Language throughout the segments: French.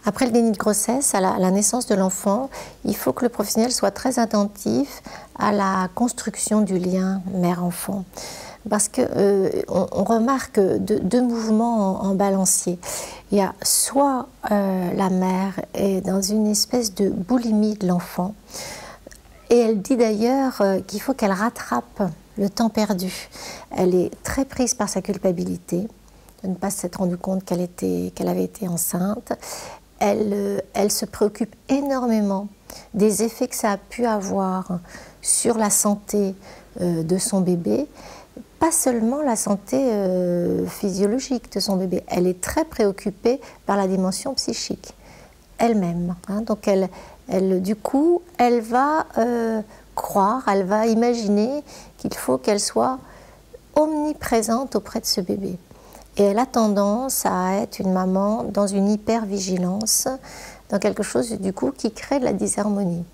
Après le déni de grossesse, à la naissance de l'enfant, il faut que le professionnel soit très attentif à la construction du lien mère-enfant. Parce qu'on on remarque deux mouvements en balancier. Il y a soit la mère est dans une espèce de boulimie de l'enfant, et elle dit d'ailleurs qu'il faut qu'elle rattrape le temps perdu. Elle est très prise par sa culpabilité de ne pas s'être rendue compte qu'elle avait été enceinte. Elle se préoccupe énormément des effets que ça a pu avoir sur la santé de son bébé, pas seulement la santé physiologique de son bébé. Elle est très préoccupée par la dimension psychique elle-même. Hein. Donc du coup, elle va croire, elle va imaginer qu'il faut qu'elle soit omniprésente auprès de ce bébé. Et elle a tendance à être une maman dans une hypervigilance, dans quelque chose du coup qui crée de la disharmonie.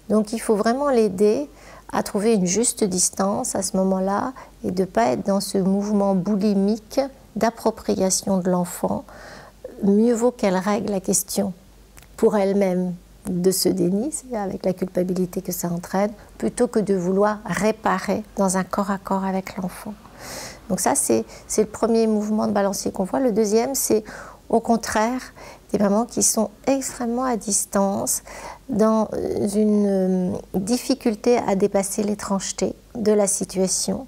Donc il faut vraiment l'aider à trouver une juste distance à ce moment-là et de ne pas être dans ce mouvement boulimique d'appropriation de l'enfant. Mieux vaut qu'elle règle la question pour elle-même de ce déni, avec la culpabilité que ça entraîne, plutôt que de vouloir réparer dans un corps à corps avec l'enfant. Donc ça, c'est le premier mouvement de balancier qu'on voit. Le deuxième, c'est au contraire des mamans qui sont extrêmement à distance, dans une difficulté à dépasser l'étrangeté de la situation,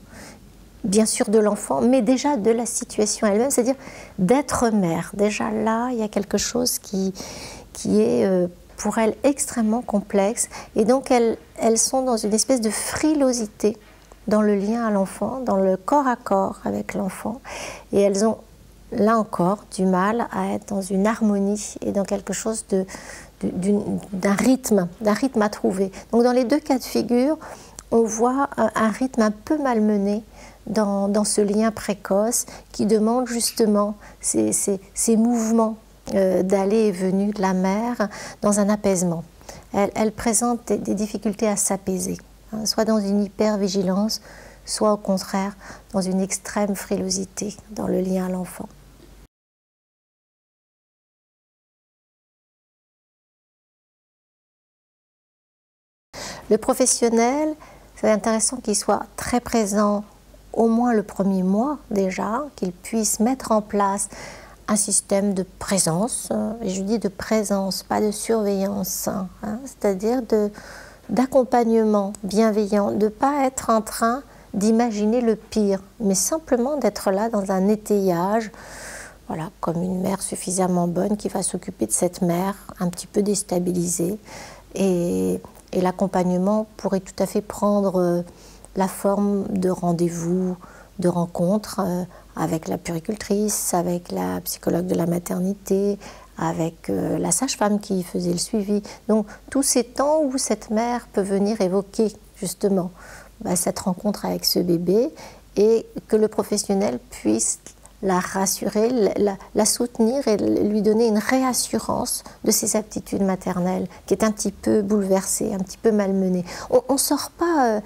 bien sûr de l'enfant, mais déjà de la situation elle-même, c'est-à-dire d'être mère. Déjà là, il y a quelque chose qui est pour elles extrêmement complexe, et donc elles sont dans une espèce de frilosité dans le lien à l'enfant, dans le corps à corps avec l'enfant, et elles ont là encore du mal à être dans une harmonie et dans quelque chose d'un rythme à trouver. Donc dans les deux cas de figure, on voit un rythme un peu malmené dans ce lien précoce qui demande justement ces mouvements d'aller et venue de la mère dans un apaisement. Elle présente des difficultés à s'apaiser, hein, soit dans une hypervigilance, soit au contraire dans une extrême frilosité dans le lien à l'enfant. Le professionnel, c'est intéressant qu'il soit très présent au moins le premier mois déjà, qu'il puisse mettre en place un système de présence, et je dis de présence, pas de surveillance, hein, c'est-à-dire d'accompagnement bienveillant, de ne pas être en train d'imaginer le pire, mais simplement d'être là dans un étayage, voilà, comme une mère suffisamment bonne qui va s'occuper de cette mère un petit peu déstabilisée. Et l'accompagnement pourrait tout à fait prendre la forme de rendez-vous, de rencontres avec la puéricultrice, avec la psychologue de la maternité, avec la sage-femme qui faisait le suivi. Donc tous ces temps où cette mère peut venir évoquer justement cette rencontre avec ce bébé, et que le professionnel puisse la rassurer, la soutenir et lui donner une réassurance de ses aptitudes maternelles, qui est un petit peu bouleversée, un petit peu malmenée. On sort pas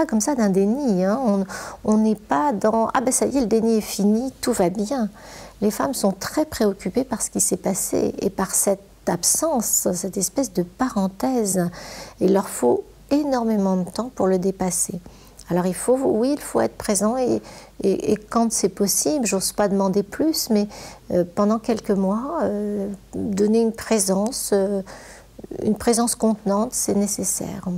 comme ça d'un déni, hein. On n'est pas dans « ah ben ça y est, le déni est fini, tout va bien ». Les femmes sont très préoccupées par ce qui s'est passé et par cette absence, cette espèce de parenthèse. Il leur faut énormément de temps pour le dépasser. Alors il faut être présent et quand c'est possible, j'ose pas demander plus, mais pendant quelques mois, donner une présence contenante, c'est nécessaire.